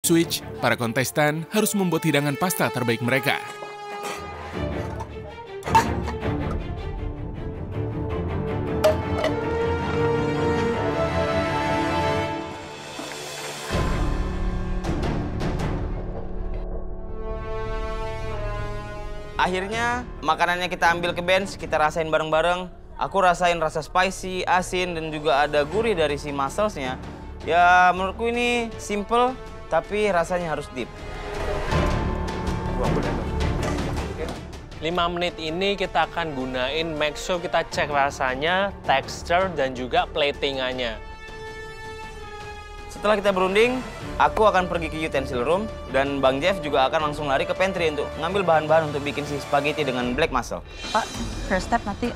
switch, para kontestan harus membuat hidangan pasta terbaik mereka. Akhirnya, makanannya kita ambil ke bench, kita rasain bareng-bareng. Aku rasain rasa spicy, asin, dan juga ada gurih dari si musselsnya. Ya, menurutku ini simple, tapi rasanya harus deep. 5 menit ini kita akan gunain make sure kita cek rasanya, texture, dan juga platingannya. Setelah kita berunding, aku akan pergi ke utensil room, dan Bang Jeff juga akan langsung lari ke pantry untuk ngambil bahan-bahan untuk bikin si spaghetti dengan black mussel. Pak, first step nanti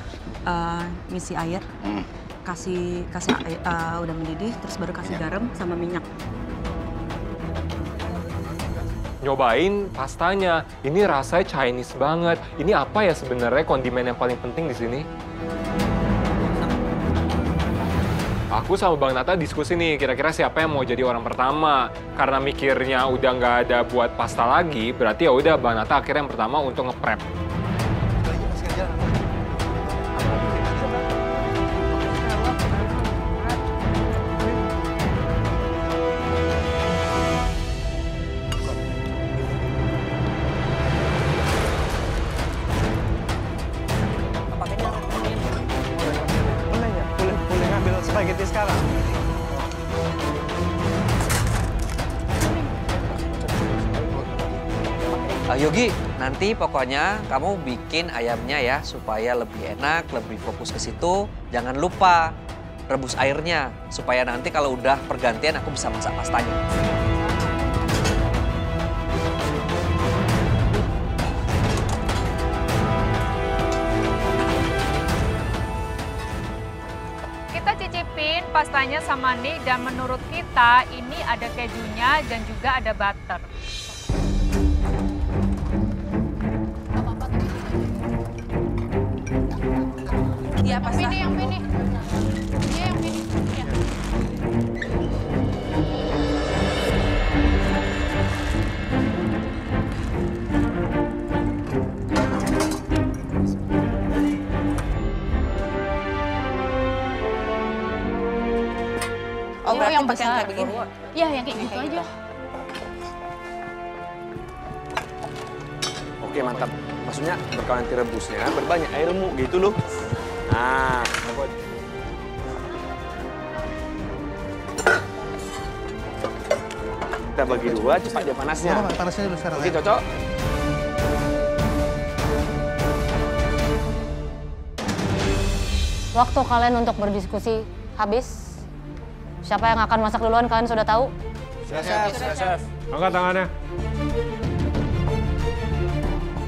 ngisi air, kasih udah mendidih, terus baru kasih garam sama minyak. Nyobain pastanya, ini rasanya Chinese banget. Ini apa ya sebenarnya kondimen yang paling penting di sini? Aku sama Bang Nata diskusi nih, kira-kira siapa yang mau jadi orang pertama. Karena mikirnya udah nggak ada buat pasta lagi, berarti ya udah Bang Nata akhirnya yang pertama untuk nge-prep. Boleh ngambil spaghetti sekarang? Yogi, nanti pokoknya kamu bikin ayamnya ya supaya lebih enak, lebih fokus ke situ. Jangan lupa rebus airnya supaya nanti kalau udah pergantian aku bisa masak pastanya. Kita cicipin pastanya sama Nick dan menurut kita ini ada kejunya dan juga ada butter. Iya, pasta. Yang ini. Iya, yang ini. Ya. Oh, berarti yang pakai besar. kayak begini? Iya, yang kayak gitu aja. Oke, mantap. Maksudnya berkala nanti rebusnya berbanyak airmu gitu loh. Nah, kita bagi dua, cepat dia panasnya. Panasnya dulu sekarang. Oke, cocok. Waktu kalian untuk berdiskusi habis. Siapa yang akan masak duluan kalian sudah tahu? Sudah, Chef. Angkat tangannya.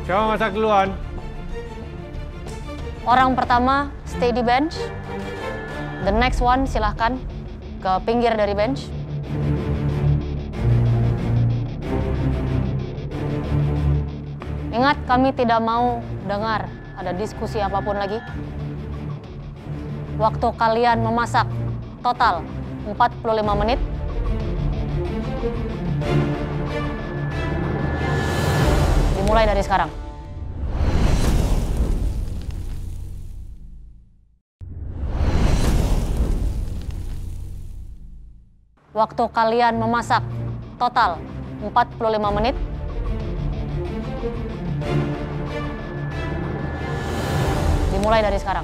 Siapa masak duluan? Orang pertama stay di bench. The next one silahkan ke pinggir dari bench. Ingat, kami tidak mau dengar ada diskusi apapun lagi. Waktu kalian memasak total 45 menit. Dimulai dari sekarang. Waktu kalian memasak total 45 menit. Dimulai dari sekarang.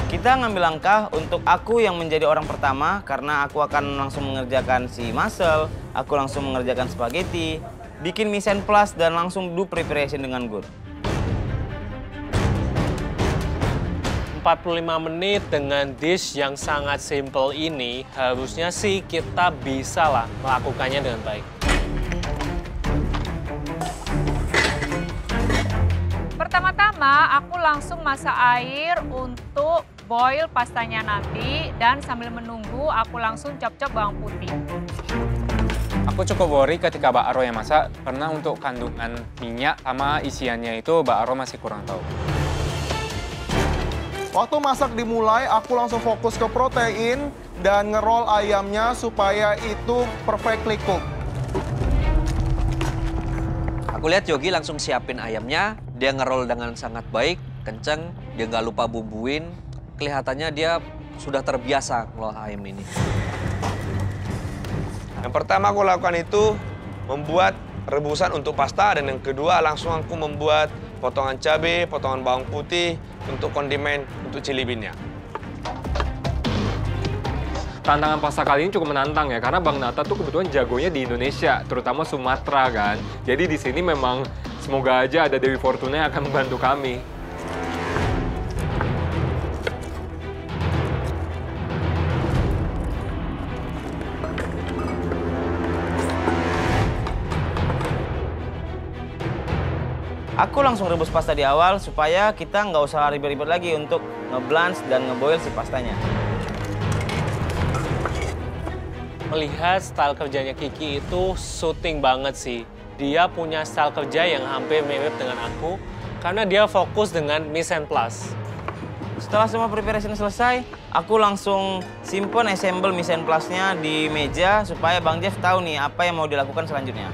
Kita ngambil langkah untuk aku yang menjadi orang pertama karena aku akan langsung mengerjakan si mussel, aku langsung mengerjakan spaghetti, bikin mise en place dan langsung do preparation dengan good. 45 menit dengan dish yang sangat simple ini, harusnya sih kita bisa lah melakukannya dengan baik. Pertama-tama aku langsung masak air untuk boil pastanya nanti dan sambil menunggu aku langsung chop-chop bawang putih. Aku cukup worry ketika Mbak Aro yang masak, karena untuk kandungan minyak sama isiannya itu Mbak Aro masih kurang tahu. Waktu masak dimulai, aku langsung fokus ke protein dan ngerol ayamnya supaya itu perfectly cooked. Aku lihat Yogi langsung siapin ayamnya, dia ngerol dengan sangat baik, kenceng, dia nggak lupa bumbuin. Kelihatannya dia sudah terbiasa ngolah ayam ini. Yang pertama aku lakukan itu membuat rebusan untuk pasta, dan yang kedua langsung aku membuat potongan cabai, potongan bawang putih untuk kondimen untuk chili bean-nya. Tantangan pasta kali ini cukup menantang ya, karena Bang Nata tuh kebetulan jagonya di Indonesia, terutama Sumatera kan. Jadi di sini memang semoga aja ada Dewi Fortuna yang akan membantu kami. Aku langsung rebus pasta di awal supaya kita nggak usah ribet-ribet lagi untuk nge-blanch dan nge-boil si pastanya. Melihat style kerjanya Kiki itu syuting banget sih. Dia punya style kerja yang hampir mirip dengan aku karena dia fokus dengan mise en place. Setelah semua preparation selesai, aku langsung simpen assemble mise en place-nya di meja supaya Bang Jeff tahu nih apa yang mau dilakukan selanjutnya.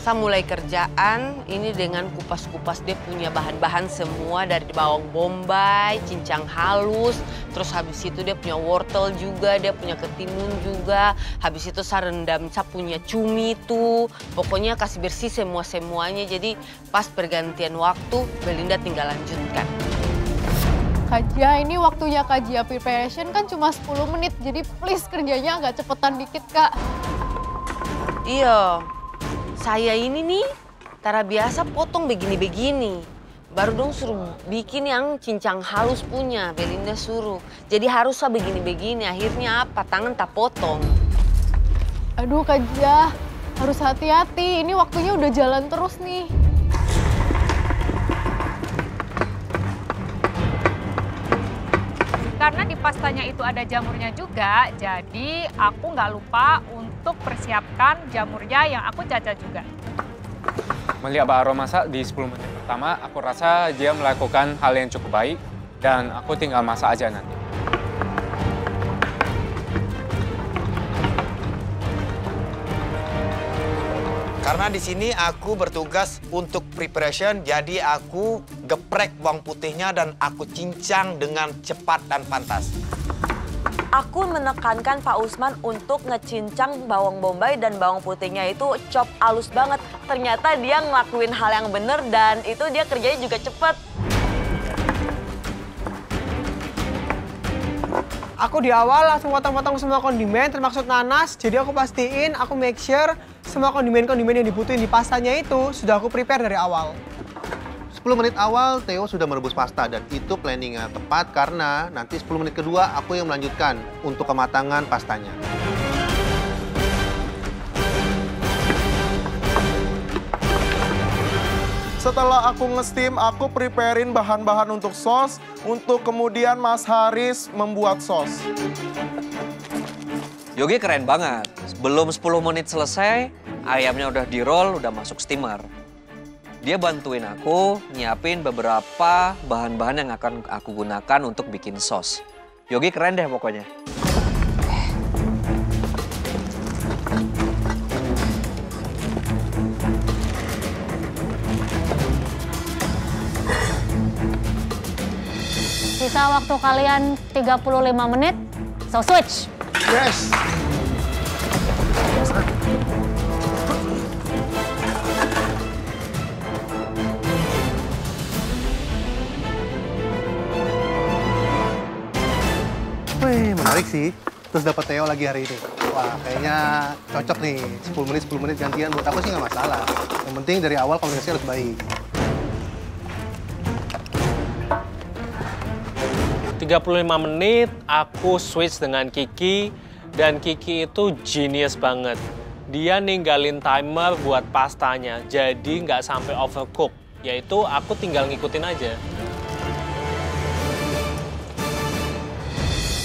Saya mulai kerjaan ini dengan kupas-kupas dia punya bahan-bahan semua dari bawang bombay, cincang halus, terus habis itu dia punya wortel juga, dia punya ketimun juga, habis itu saya rendam, saya punya cumi tuh, pokoknya kasih bersih semua-semuanya, jadi pas pergantian waktu Belinda tinggal lanjutkan. Kak Jia, ini waktunya Kak Jia preparation kan cuma 10 menit, jadi please kerjanya agak cepetan dikit, Kak. Iya. Saya ini nih, cara biasa potong begini-begini. Baru dong suruh bikin yang cincang halus punya, Belinda suruh. Jadi harus begini-begini, akhirnya apa? Tangan tak potong. Aduh Kak Jia, harus hati-hati, ini waktunya udah jalan terus nih. Karena di pastanya itu ada jamurnya juga, jadi aku nggak lupa untuk persiapkan jamurnya yang aku cacah juga. Melihat Mbak Aro masak di 10 menit pertama, aku rasa dia melakukan hal yang cukup baik dan aku tinggal masak aja nanti. Karena di sini aku bertugas untuk preparation, jadi aku geprek bawang putihnya dan aku cincang dengan cepat dan pantas. Aku menekankan Pak Usman untuk ngecincang bawang bombay dan bawang putihnya itu chop halus banget. Ternyata dia ngelakuin hal yang bener dan itu dia kerjanya juga cepet. Aku di awal langsung potong-potong semua kondimen termasuk nanas, jadi aku pastiin, aku make sure semua kondimen-kondimen yang dibutuhin di pastanya itu sudah aku prepare dari awal. 10 menit awal Theo sudah merebus pasta dan itu planning yang tepat karena nanti 10 menit kedua aku yang melanjutkan untuk kematangan pastanya. Setelah aku nge-steam, aku preparein bahan-bahan untuk sos, untuk kemudian Mas Haris membuat sos. Yogi keren banget. Belum 10 menit selesai, ayamnya udah di-roll, udah masuk steamer. Dia bantuin aku nyiapin beberapa bahan-bahan yang akan aku gunakan untuk bikin sos. Yogi keren deh pokoknya. Sisa waktu kalian 35 menit, so switch. Yes. Wih, menarik sih. Terus dapat Theo lagi hari ini. Wah, kayaknya cocok nih. 10 menit gantian buat aku sih nggak masalah. Yang penting dari awal komunikasi harus baik. 35 menit aku switch dengan Kiki dan Kiki itu genius banget. Dia ninggalin timer buat pastanya, jadi nggak sampai overcook. Yaitu aku tinggal ngikutin aja.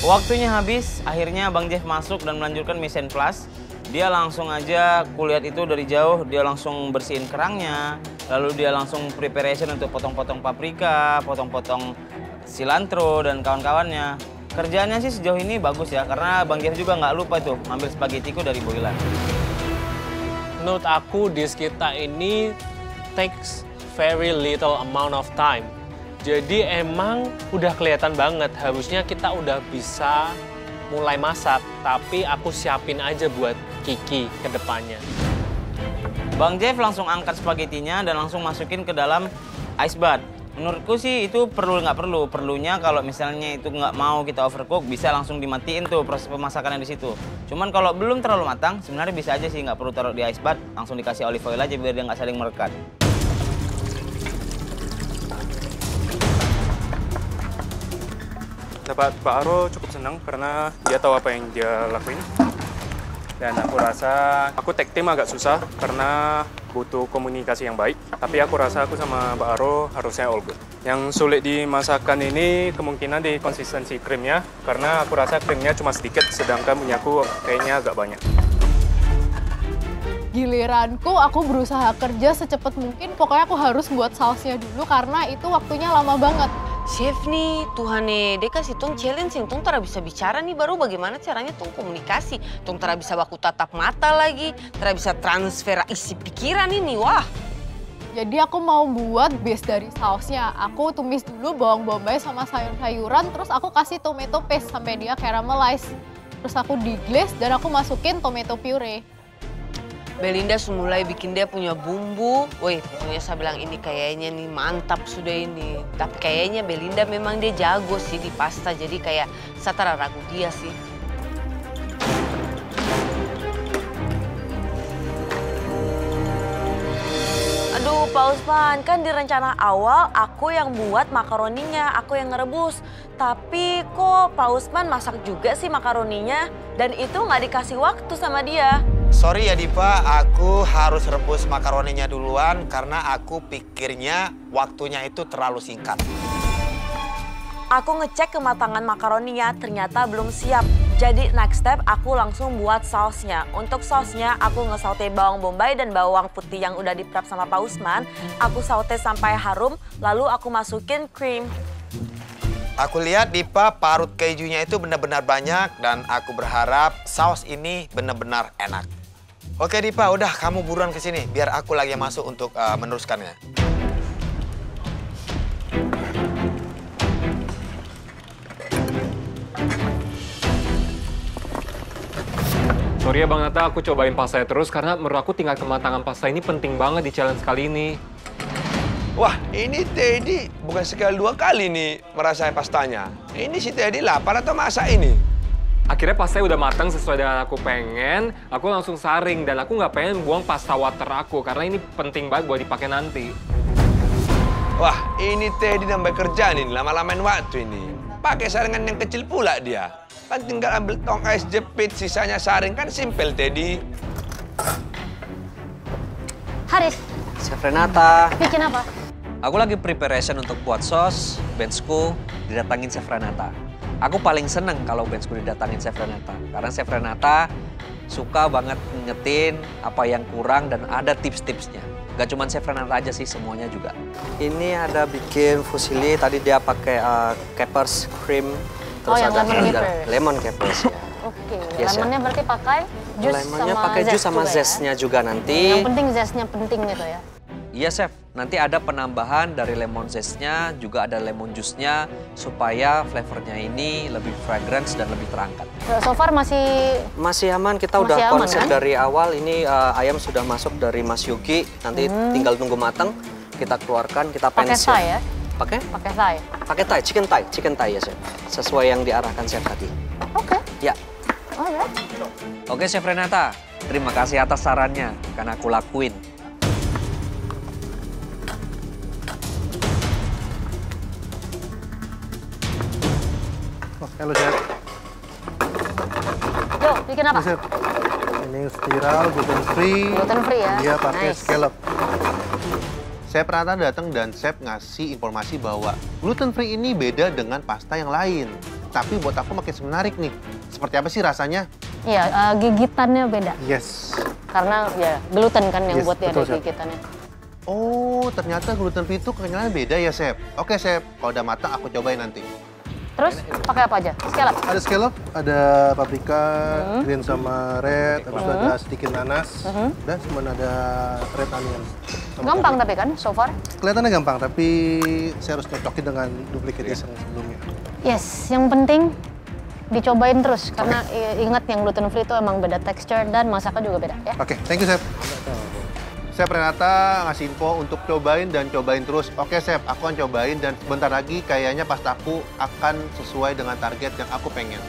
Waktunya habis, akhirnya Bang Jeff masuk dan melanjutkan mise en place. Dia langsung aja, kulihat itu dari jauh, dia langsung bersihin kerangnya, lalu dia langsung preparation untuk potong-potong paprika, potong-potong cilantro dan kawan-kawannya. Kerjaannya sih sejauh ini bagus ya, karena Bang Jeff juga nggak lupa tuh ngambil spaghettiku dari boilan. Menurut aku dish kita ini takes very little amount of time. Jadi emang udah kelihatan banget, harusnya kita udah bisa mulai masak, tapi aku siapin aja buat Kiki ke depannya. Bang Jeff langsung angkat spagettinya dan langsung masukin ke dalam ice bath. Menurutku sih itu perlu nggak perlu. Perlunya kalau misalnya itu nggak mau kita overcook, bisa langsung dimatiin tuh proses pemasakannya di situ. Cuman kalau belum terlalu matang, sebenarnya bisa aja sih nggak perlu taruh di ice bath, langsung dikasih olive oil aja biar dia nggak saling merekat. Dapat Pak Aro cukup senang karena dia tahu apa yang dia lakuin. Dan aku rasa aku tag team agak susah karena butuh komunikasi yang baik. Tapi aku rasa aku sama Mbak Aro harusnya all good. Yang sulit di masakan ini kemungkinan di konsistensi krimnya, karena aku rasa krimnya cuma sedikit, sedangkan punyaku kayaknya agak banyak. Giliranku, aku berusaha kerja secepat mungkin. Pokoknya aku harus buat sausnya dulu karena itu waktunya lama banget. Chef nih, Tuhan nih, dia kasih tong challenge yang tong tara bisa bicara nih, baru bagaimana caranya tong komunikasi. Tong tara bisa baku tatap mata lagi, tara bisa transfer isi pikiran ini, wah. Jadi aku mau buat base dari sausnya. Aku tumis dulu bawang bombay sama sayur-sayuran, terus aku kasih tomato paste sampai dia caramelize. Terus aku diglaze dan aku masukin tomato puree. Belinda mulai bikin dia punya bumbu. Woi, pokoknya saya bilang ini kayaknya nih mantap sudah ini. Tapi kayaknya Belinda memang dia jago sih di pasta. Jadi kayak saya tak ragu dia sih. Aduh, Pak Usman, kan di rencana awal aku yang buat makaroninya, aku yang ngerebus. Tapi kok Pak Usman masak juga sih makaroninya? Dan itu nggak dikasih waktu sama dia. Sorry ya Diva, aku harus rebus makaroninya duluan karena aku pikirnya waktunya itu terlalu singkat. Aku ngecek kematangan makaroninya, ternyata belum siap. Jadi next step aku langsung buat sausnya. Untuk sausnya aku nge-saute bawang bombay dan bawang putih yang udah di-prep sama Pak Usman. Aku saute sampai harum, lalu aku masukin krim. Aku lihat Diva parut kejunya itu benar-benar banyak dan aku berharap saus ini benar-benar enak. Oke Diva, udah kamu buruan ke sini biar aku lagi masuk untuk meneruskannya. Sorry ya Bang Nata, aku cobain pastanya terus karena menurut aku tingkat kematangan pasta ini penting banget di challenge kali ini. Wah, ini Teddy bukan sekali dua kali nih merasakan pastanya. Ini si Teddy lapar atau masak ini? Akhirnya pastanya udah matang sesuai dengan aku pengen, aku langsung saring dan aku nggak pengen buang pasta water aku karena ini penting banget buat dipakai nanti. Wah, ini Teddy nambah kerjaan ini, lama-lamain waktu ini. Pakai saringan yang kecil pula dia. Kan tinggal ambil tong es jepit, sisanya saring, kan simpel Teddy. Haris. Chef Renata. Bikin apa? Aku lagi preparation untuk buat sos, benchku didatangin Chef Renata. Aku paling seneng kalau benchku didatangin Chef Renata. Karena Chef Renata suka banget ngingetin apa yang kurang dan ada tips-tipsnya. Gak cuma Chef Renata aja sih, semuanya juga. Ini ada bikin fusilli, tadi dia pakai capers, cream, terus yang ada lemon capers. lemon capers ya. Oke, Yes, lemonnya berarti pakai jus Lemonnya sama pakai jus sama juga zestnya juga nanti. Yang penting zestnya penting gitu ya. Iya Chef, nanti ada penambahan dari lemon zestnya, juga ada lemon jusnya supaya flavornya ini lebih fragrance dan lebih terangkat. So far masih aman, kita udah aman, konsep kan? dari awal. Ini ayam sudah masuk dari Mas Yuki, nanti tinggal tunggu matang, kita keluarkan, kita pakai pensil. thai ya? Pakai? Pakai thai. Pakai thai, chicken thai ya Chef. Sesuai yang diarahkan Chef tadi. Oke. Ya. Oh ya. Oke Chef Renata, terima kasih atas sarannya, karena aku lakuin. Halo Chef. Yuk, bikin apa? Chef. Ini spiral, gluten free. Gluten free ya? Dia pakai Nice. scallop. Chef Renata datang dan Chef ngasih informasi bahwa gluten free ini beda dengan pasta yang lain. Tapi buat aku makin menarik nih. Seperti apa sih rasanya? Iya, gigitannya beda. Yes. Karena ya gluten kan yang Yes, buat dia betul, ada Chef. gigitannya. Oh, ternyata gluten free itu kenyalannya beda ya, Chef. Oke, Chef. Kalau udah matang, aku cobain nanti. Terus pakai apa aja? Scallop? Ada scallop, ada paprika, green sama red, habis itu ada sedikit nanas, dan cuma ada red onion. Gampang tapi kan, so far? Kelihatannya gampang, tapi saya harus nyocokin dengan duplicate yang sebelumnya. Yes, yang penting dicobain terus. Karena ingat yang gluten free itu emang beda texture dan masaknya juga beda ya. Oke, thank you, Chef. Chef Renata ngasih info untuk cobain dan cobain terus. Oke, Chef, aku akan cobain dan sebentar lagi kayaknya pastaku akan sesuai dengan target yang aku pengen.